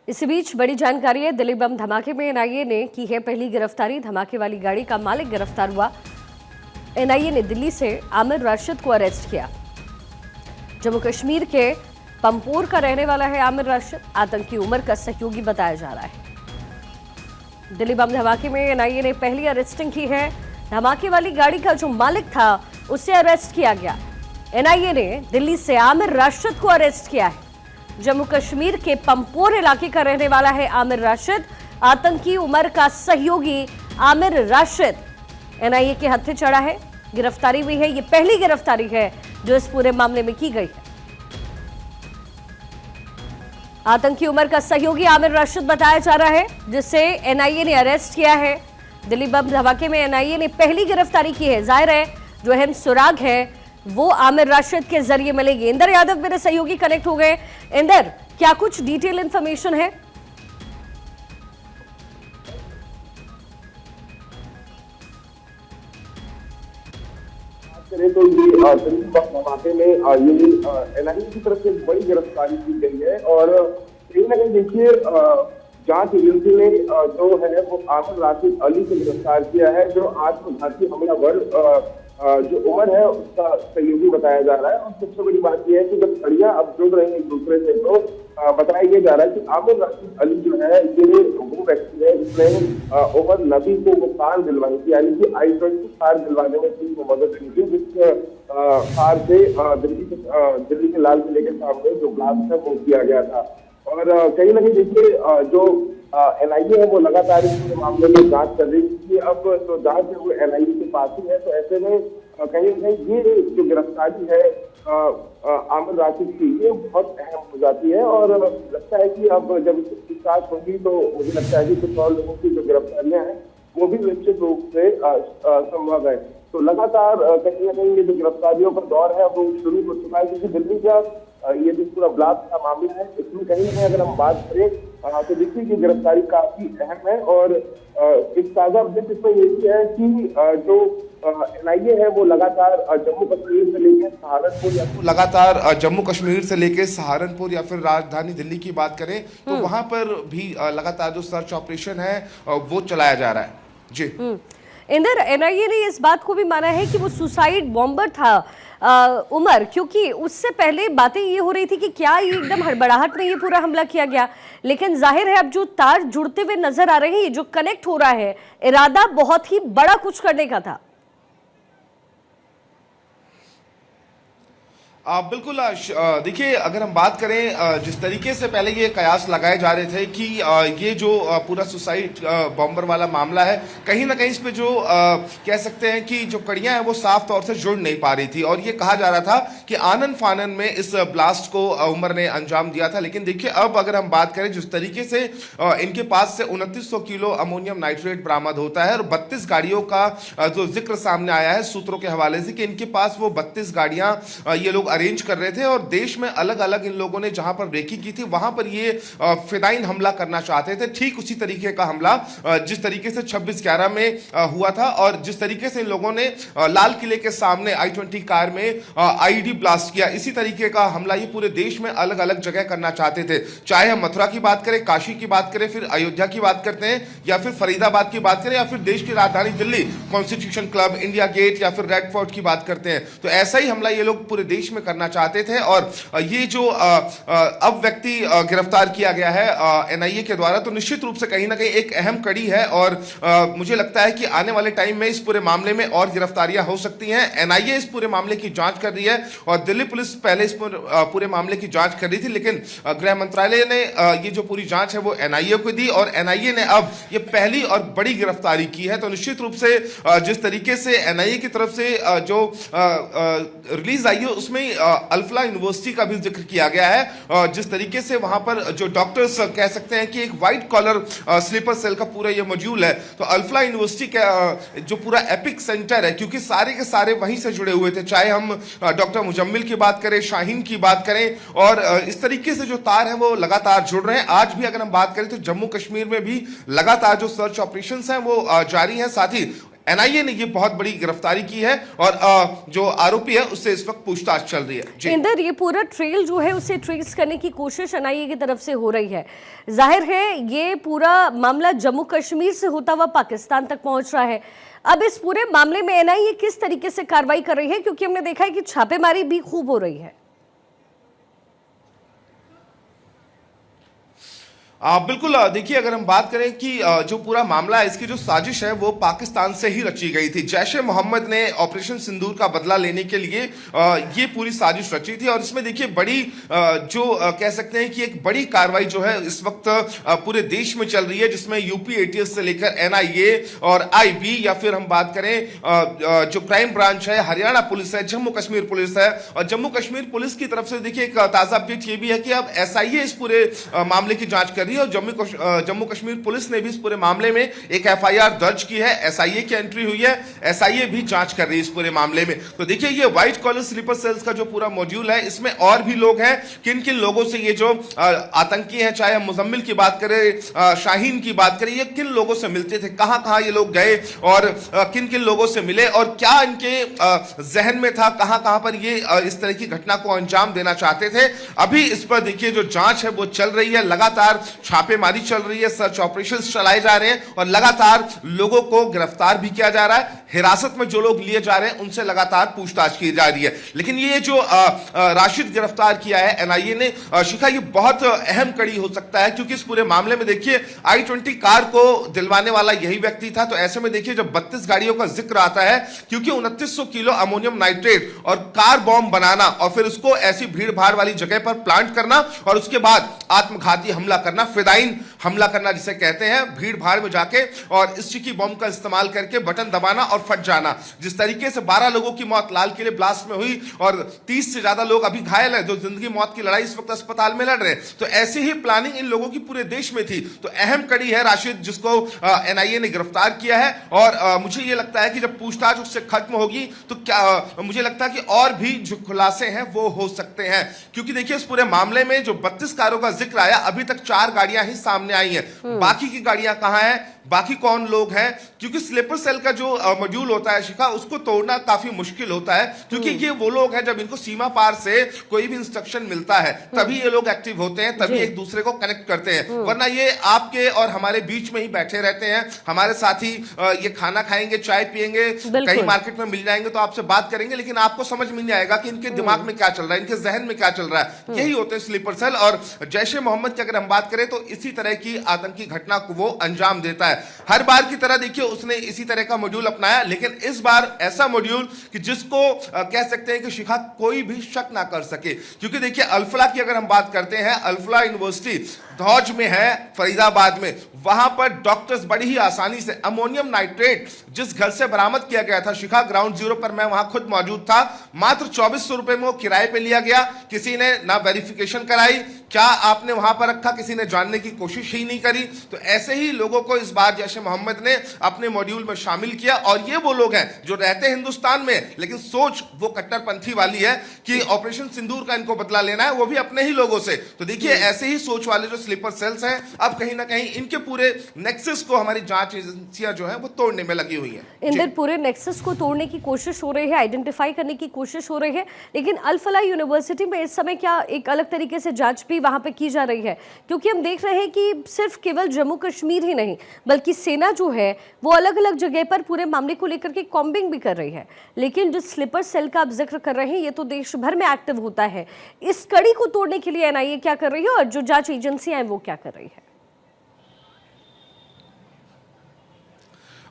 इसी बीच बड़ी जानकारी है। दिल्ली बम धमाके में एनआईए ने की है पहली गिरफ्तारी। धमाके वाली गाड़ी का मालिक गिरफ्तार हुआ। एनआईए ने दिल्ली से आमिर राशिद को अरेस्ट किया। जम्मू कश्मीर के पंपोर का रहने वाला है आमिर राशिद। आतंकी उमर का सहयोगी बताया जा रहा है। दिल्ली बम धमाके में एनआईए ने पहली अरेस्टिंग की है। धमाके वाली गाड़ी का जो मालिक था उसे अरेस्ट किया गया। एनआईए ने दिल्ली से आमिर राशिद को अरेस्ट किया है। जम्मू कश्मीर के पंपोर इलाके का रहने वाला है आमिर राशिद। आतंकी उमर का सहयोगी आमिर राशिद एनआईए के हत्थे चढ़ा है। गिरफ्तारी हुई है। ये पहली गिरफ्तारी है जो इस पूरे मामले में की गई है। आतंकी उमर का सहयोगी आमिर राशिद बताया जा रहा है, जिसे एनआईए ने अरेस्ट किया है। दिल्ली बम धमाके में एनआईए ने पहली गिरफ्तारी की है। जाहिर है जो अहम सुराग है वो आमिर राशिद के जरिए मिलेगी। इंदर यादव मेरे सहयोगी कनेक्ट हो गए। इंदर, क्या कुछ डिटेल इंफॉर्मेशन है? करें तो ये दिल्ली बम धमाके में ये एनआईए की तरफ से बड़ी गिरफ्तारी की गई है। और कहीं ना कहीं देखिए जांच एजेंसी ने जो है वो आमिर राशिद अली को गिरफ्तार किया है, जो आत्मघाती हमलावर जो उमर है उसका सहयोगी बताया जा रहा है। और सबसे बड़ी बात यह है कि जब कड़ियां अब जुड़ रही है एक दूसरे से, तो बताया यह जा रहा है कि आमिर राशिद अली जो है ये वो व्यक्ति है जिसने उमर नबी को वो कार दिलवाई थी, यानी कि i20 कार दिलवाने में थी वो मदद की थी, जिस कार से दिल्ली के लाल किले के सामने जो ब्लास्ट है वो किया गया था। और कहीं ना कहीं देखिए जो एनआईए है वो लगातार इस मामले में जांच कर रही थी। अब तो जांच है वो एनआईए के पास ही है, तो ऐसे में कहीं ना कहीं ये जो गिरफ्तारी है आमिर राशिद की ये बहुत अहम हो जाती है। और लगता है कि अब जब इसकी पूछताछ होगी तो मुझे लगता है कि कुछ और लोगों की जो गिरफ्तारियां हैं वो भी निश्चित रूप से संभव है। तो लगातार कहीं ना कहीं ये जो गिरफ्तारियों का दौर है वो शुरू हो चुका है, क्योंकि दिल्ली का ये जो पूरा ब्लास्ट का मामला है इसमें कहीं ना कहीं अगर हम बात करें तो देखिए कि गिरफ्तारी काफी अहम है। और एक ताजा अपडेट इसमें ये भी है कि जो एनआईए है वो लगातार जम्मू कश्मीर से लेकर सहारनपुर या फिर राजधानी दिल्ली की बात करें तो वहां पर भी लगातार जो सर्च ऑपरेशन है वो चलाया जा रहा है। जी इंदर, एनआईए ने इस बात को भी माना है कि वो सुसाइड बॉम्बर था उमर, क्योंकि उससे पहले बातें ये हो रही थी कि क्या ये एकदम हड़बड़ाहट में ये पूरा हमला किया गया। लेकिन जाहिर है अब जो तार जुड़ते हुए नजर आ रहे हैं, जो कनेक्ट हो रहा है, इरादा बहुत ही बड़ा कुछ करने का था। बिल्कुल। देखिए, अगर हम बात करें जिस तरीके से पहले ये कयास लगाए जा रहे थे कि ये जो पूरा सुसाइड बॉम्बर वाला मामला है, कहीं ना कहीं इस पे जो कह सकते हैं कि जो कड़ियां हैं वो साफ तौर से जुड़ नहीं पा रही थी। और ये कहा जा रहा था कि आनन फानन में इस ब्लास्ट को उमर ने अंजाम दिया था। लेकिन देखिए अब अगर हम बात करें जिस तरीके से इनके पास से 2900 किलो अमोनियम नाइट्रेट बरामद होता है और 32 गाड़ियों का जो जिक्र सामने आया है सूत्रों के हवाले से कि इनके पास वो 32 गाड़ियां ये लोग अरेंज कर रहे थे और देश में अलग अलग इन लोगों ने जहां पर रेकी की थी वहां पर ये फिदाइन हमला करना चाहते थे। ठीक उसी तरीके का हमला जिस तरीके से 26/11 में हुआ था और जिस तरीके से इन लोगों ने लाल किले के सामने i20 कार में आईईडी ब्लास्ट किया, इसी तरीके का हमला ये पूरे देश में अलग अलग जगह करना चाहते थे। चाहे हम मथुरा की बात करें, काशी की बात करें, फिर अयोध्या की बात करते हैं, या फिर फरीदाबाद की बात करें, या फिर देश की राजधानी Delhi constitution club, India gate या फिर रेड फोर्ट की बात करते हैं, तो ऐसा ही हमला ये लोग पूरे देश में करना चाहते थे। और ये जो अब व्यक्ति गिरफ्तार किया गया है एनआईए के द्वारा, तो निश्चित रूप से कहीं ना कहीं एक अहम कड़ी है। और मुझे लगता है कि आने वाले टाइम में इस पूरे मामले में और गिरफ्तारियां हो सकती हैं। एनआईए इस पूरे मामले की जांच कर रही है और दिल्ली पुलिस पहले इस पूरे मामले की जांच कर रही थी, लेकिन गृह मंत्रालय ने ये जो पूरी जांच है वो एनआईए को दी और एनआईए ने अब ये पहली और बड़ी गिरफ्तारी की है। तो निश्चित रूप से जिस तरीके से एनआईए की तरफ से जो रिलीज आई है उसमें अल्फला यूनिवर्सिटी का भी जिक्र किया गया है। जिस तरीके से वहां पर जो डॉक्टर्स कह सकते हैं कि एक व्हाइट कॉलर स्लीपर सेल का पूरा ये मॉड्यूल है, तो अल्फला यूनिवर्सिटी का जो पूरा एपिक सेंटर है, क्योंकि सारे के सारे वहीं से जुड़े हुए थे, चाहे हम डॉक्टर मुजम्मिल की बात करें, शाहीन की बात करें, और इस तरीके से जो तार हैं वो लगातार जुड़ रहे हैं। आज भी अगर हम बात करें तो जम्मू कश्मीर में भी लगातार जो सर्च ऑपरेशंस हैं वो जारी हैं। साथ ही एनआईए ने ये बहुत बड़ी गिरफ्तारी की है और जो आरोपी है उससे इस वक्त पूछताछ चल रही है जी। इंदर, ये पूरा ट्रेल जो है उसे ट्रेस करने की कोशिश एनआईए की तरफ से हो रही है। जाहिर है ये पूरा मामला जम्मू कश्मीर से होता हुआ पाकिस्तान तक पहुंच रहा है। अब इस पूरे मामले में एनआईए किस तरीके से कार्रवाई कर रही है, क्योंकि हमने देखा है कि छापेमारी भी खूब हो रही है। बिल्कुल, देखिए अगर हम बात करें कि जो पूरा मामला है इसकी जो साजिश है वो पाकिस्तान से ही रची गई थी। जैश ए मोहम्मद ने ऑपरेशन सिंदूर का बदला लेने के लिए ये पूरी साजिश रची थी और इसमें देखिए बड़ी जो कह सकते हैं कि एक बड़ी कार्रवाई जो है इस वक्त पूरे देश में चल रही है, जिसमें यूपी एटीएस से लेकर एनआईए और आईबी या फिर हम बात करें जो क्राइम ब्रांच है, हरियाणा पुलिस है, जम्मू कश्मीर पुलिस है। और जम्मू कश्मीर पुलिस की तरफ से देखिए एक ताजा अपडेट ये भी है कि अब एसआईए इस पूरे मामले की जांच कर और जम्मू कश्मीर पुलिस ने भी इस पूरे मामले में एक एफआईआर दर्ज की है। एसआईए की एंट्री हुई है, एसआईए भी जांच कर रही है इस पूरे मामले में। तो देखिए ये व्हाइट कॉलर स्लीपर सेल्स का जो पूरा मॉड्यूल है इसमें और भी लोग हैं। किन किन लोगों से ये जो आतंकी हैं, चाहे हम मुजम्मिल की बात करें, शाहीन की बात करें, ये किन लोगों से मिलते थे, कहां कहां ये लोग गए और किन किन लोगों से मिले और क्या इनके जहन में था, कहां कहां पर ये इस तरह की घटना को अंजाम देना चाहते थे। अभी इस पर देखिए जो जांच है वो चल रही है, लगातार छापेमारी चल रही है, सर्च ऑपरेशंस चलाए जा रहे हैं और लगातार लोगों को गिरफ्तार भी किया जा रहा है। हिरासत में जो लोग लिए जा रहे हैं उनसे लगातार पूछताछ की जा रही है। लेकिन ये जो राशिद गिरफ्तार किया है एनआईए ने, शिखा, ये बहुत अहम कड़ी हो सकता है क्योंकि इस पूरे मामले में देखिए i20 कार को दिलवाने वाला यही व्यक्ति था। तो ऐसे में देखिए जब 32 गाड़ियों का जिक्र आता है, क्योंकि 2900 किलो अमोनियम नाइट्रेट और कार बॉम्ब बनाना और फिर उसको ऐसी भीड़ भाड़ वाली जगह पर प्लांट करना और उसके बाद आत्मघाती हमला करना, फिदाइन हमला करना जिसे कहते हैं, भीड़ भाड़ में जाके और इस स्टिकी बॉम्ब का इस्तेमाल करके बटन दबाना और फट जाना। जिस तरीके से 12 लोगों की मौत लाल किले ब्लास्ट में हुई और 30 से ज्यादा लोग अभी घायल हैं, जो जिंदगी मौत की लड़ाई इस वक्त अस्पताल में लड़ रहे हैं। तो ऐसी ही प्लानिंग इन लोगों की पूरे देश में थी। तो अहम कड़ी है राशिद, जिसको एनआईए ने गिरफ्तार किया है और मुझे यह लगता है कि जब पूछताछ उससे खत्म होगी तो क्या मुझे लगता है कि और भी जो खुलासे हैं वो हो सकते हैं। क्योंकि देखिए इस पूरे मामले में जो 32 कारों का जिक्र आया, अभी तक 4 गाड़ियां ही सामने आई हैं। बाकी की गाड़ियां कहां हैं, बाकी कौन लोग हैं? क्योंकि स्लीपर सेल का जो मॉड्यूल होता है शिखा, उसको तोड़ना काफी मुश्किल होता है क्योंकि ये वो लोग हैं जब इनको सीमा पार से कोई भी इंस्ट्रक्शन मिलता है तभी ये लोग एक्टिव होते हैं, तभी एक दूसरे को कनेक्ट करते हैं। वरना ये आपके और हमारे बीच में ही बैठे रहते हैं, हमारे साथ ही ये खाना खाएंगे, चाय पिएंगे, कहीं मार्केट में मिल जाएंगे तो आपसे बात करेंगे, लेकिन आपको समझ में नहीं आएगा कि इनके दिमाग में क्या चल रहा है, इनके जहन में क्या चल रहा है। यही होते हैं स्लीपर सेल। और जैश ए मोहम्मद की अगर हम बात करें तो इसी तरह की आतंकी घटना को वो अंजाम देता है। हर बार की तरह देखिए उसने इसी तरह का मॉड्यूल अपनाया, लेकिन इस बार ऐसा मॉड्यूल कि जिसको कह सकते हैं कि शिखा कोई भी शक ना कर सके। क्योंकि देखिए अल्फला की अगर हम बात करते हैं, अल्फला यूनिवर्सिटी धौज में है, फरीदाबाद में, वहां पर डॉक्टर्स बड़ी ही आसानी से अमोनियम नाइट्रेट जिस घर से बरामद किया गया था, शिखा ग्राउंड जीरो पर मैं वहां खुद मौजूद था, मात्र 2400 रुपए में वो किराए पे लिया गया। किसी ने ना वेरिफिकेशन कराई, क्या आपने वहां पर रखा, किसी ने जानने की कोशिश ही नहीं करी। तो ऐसे ही लोगों को इस बार जैश ए मोहम्मद ने अपने मॉड्यूल में शामिल किया। और ये वो लोग हैं जो रहते हैं हिंदुस्तान में, लेकिन सोच वो कट्टरपंथी वाली है कि ऑपरेशन सिंदूर का इनको बदला लेना है, वो भी अपने ही लोगों से। तो देखिए ऐसे ही सोच वाले जो स्लीपर सेल्स हैं, अब कहीं ना कहीं इनके पूरे नेक्सस को हमारी जांच एजेंसियां जो है वो तोड़ने में लगी हुई हैं। इंदर, पूरे नेक्सस को तोड़ने की कोशिश हो रही है, आइडेंटिफाई करने की कोशिश हो रही है, लेकिन अल-फलाह यूनिवर्सिटी में इस समय क्या एक अलग तरीके से जांच भी वहां पे की जा रही है? क्योंकि हम देख रहे हैं कि सिर्फ केवल जम्मू कश्मीर ही नहीं बल्कि सेना जो है वो अलग अलग जगह पर पूरे मामले को लेकर के कॉम्बिंग भी कर रही है। लेकिन जो स्लीपर सेल का आप जिक्र कर रहे हैं ये तो देश भर में एक्टिव होता है। इस कड़ी को तोड़ने के लिए एनआईए क्या कर रही है और जो जांच एजेंसियां हैं वो क्या कर रही है?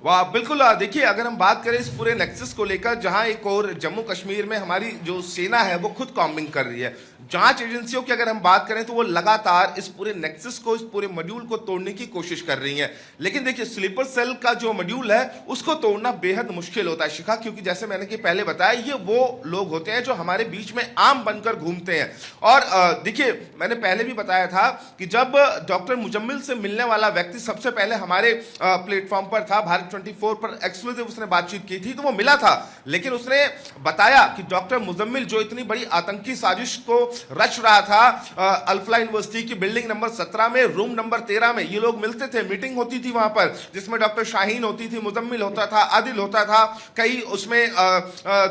वाह, बिल्कुल। देखिए अगर हम बात करें इस पूरे नेक्सस को लेकर, जहां एक और जम्मू कश्मीर में हमारी जो सेना है वो खुद कॉम्बिंग कर रही है, जांच एजेंसियों की अगर हम बात करें तो वो लगातार इस पूरे नेक्सस को, इस पूरे मॉड्यूल को तोड़ने की कोशिश कर रही हैं। लेकिन देखिए स्लीपर सेल का जो मॉड्यूल है उसको तोड़ना बेहद मुश्किल होता है शिखा, क्योंकि जैसे मैंने कि पहले बताया, ये वो लोग होते हैं जो हमारे बीच में आम बनकर घूमते हैं। और देखिए मैंने पहले भी बताया था कि जब डॉक्टर मुजम्मिल से मिलने वाला व्यक्ति सबसे पहले हमारे प्लेटफॉर्म पर था, भारत R24 पर एक्सक्लूसिव उसने बातचीत की थी, तो वो मिला था, लेकिन उसने बताया कि डॉक्टर मुजम्मिल जो इतनी बड़ी आतंकी साजिश को रच रहा था, अल्फला यूनिवर्सिटी की बिल्डिंग नंबर 17 में रूम नंबर 13 में ये लोग मिलते थे, मीटिंग होती थी वहां पर, जिसमें डॉक्टर शाहीन होती थी, मुजम्मिल होता था, आदिल होता था, कई उसमें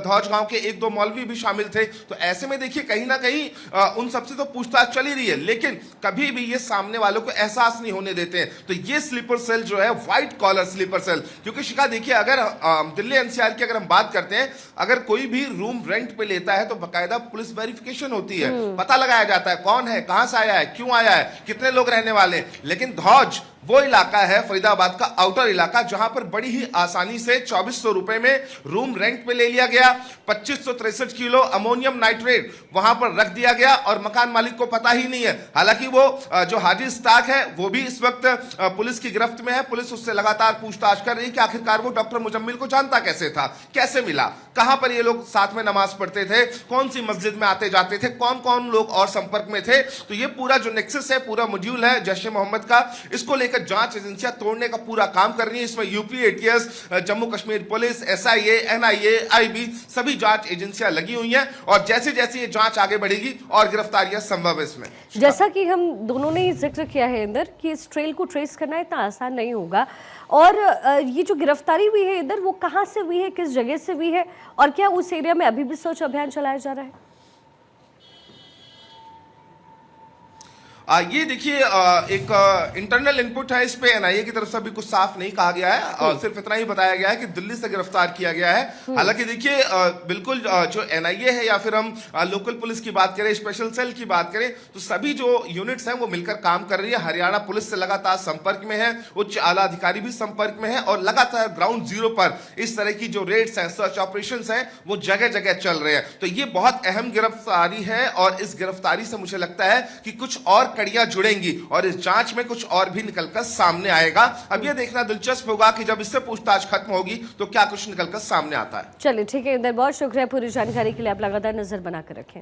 धौज गांव के 1-2 मौलवी भी शामिल थे। तो ऐसे में देखिए कहीं ना कहीं उन सबसे तो पूछताछ चली रही है, लेकिन कभी भी ये सामने वालों को एहसास नहीं होने देते हैं। तो ये स्लीपर सेल जो है, व्हाइट कॉलर स्लीपर सेल, क्योंकि शिखा देखिए, अगर दिल्ली एनसीआर की अगर हम बात करते हैं, अगर कोई भी रूम रेंट पे लेता है तो बकायदा पुलिस वेरिफिकेशन होती है, पता लगाया जाता है कौन है, कहां से आया है, क्यों आया है, कितने लोग रहने वाले हैं। लेकिन धौज वो इलाका है, फरीदाबाद का आउटर इलाका, जहां पर बड़ी ही आसानी से 2400 रुपए में रूम रेंट पे ले लिया गया, 2563 किलो अमोनियम नाइट्रेट वहां पर रख दिया गया और मकान मालिक को पता ही नहीं है। हालांकि वो जो हाजी इस्ताक है वो भी इस वक्त पुलिस की गिरफ्त में है। पुलिस उससे लगातार पूछताछ कर रही है कि आखिरकार वो डॉक्टर मुजम्मिल को जानता कैसे था, कैसे मिला, कहां पर ये लोग साथ में नमाज पढ़ते थे, कौन सी मस्जिद में आते जाते थे, कौन कौन लोग और संपर्क में थे। तो ये पूरा जो नेक्सस है, पूरा मॉड्यूल है जैश ए मोहम्मद का, इसको लेकर जांच एजेंसियां तोड़ने का पूरा काम कर रही है। इसमें UP ATS, Jammu Kashmir police, SIA, NIA, IB, सभी जांच एजेंसियां लगी हुई हैं और जैसे जैसे ये जांच आगे बढ़ेगी और गिरफ्तारियां संभव है इसमें। जैसा कि हम दोनों ने जिक्र किया है इंदर कि इस ट्रेल को ट्रेस करना इतना आसान नहीं होगा, और ये जो गिरफ्तारी हुई है इंदर, वो कहां से हुई है, किस जगह से हुई है, और क्या उस एरिया में अभी भी सर्च अभियान चलाया जा रहा है? ये देखिए, एक इंटरनल इनपुट है इस पे, एनआईए की तरफ से भी कुछ साफ नहीं कहा गया है, और सिर्फ इतना ही बताया गया है कि दिल्ली से गिरफ्तार किया गया है। हालांकि देखिए, बिल्कुल जो एनआईए है या फिर हम लोकल पुलिस की बात करें, स्पेशल सेल की बात करें, तो सभी जो यूनिट्स हैं वो मिलकर काम कर रही है। हरियाणा पुलिस से लगातार संपर्क में है, उच्च आला अधिकारी भी संपर्क में है, और लगातार ग्राउंड जीरो पर इस तरह की जो रेड्स हैं, सर्च ऑपरेशन हैं, वो जगह जगह चल रहे हैं। तो ये बहुत अहम गिरफ्तारी है, और इस गिरफ्तारी से मुझे लगता है कि कुछ और कड़ियां जुड़ेंगी और इस जांच में कुछ और भी निकलकर सामने आएगा। अब यह देखना दिलचस्प होगा कि जब इससे पूछताछ खत्म होगी तो क्या कुछ निकलकर सामने आता है। चलिए ठीक है इंदर, बहुत शुक्रिया पूरी जानकारी के लिए। आप लगातार नजर बनाकर रखें।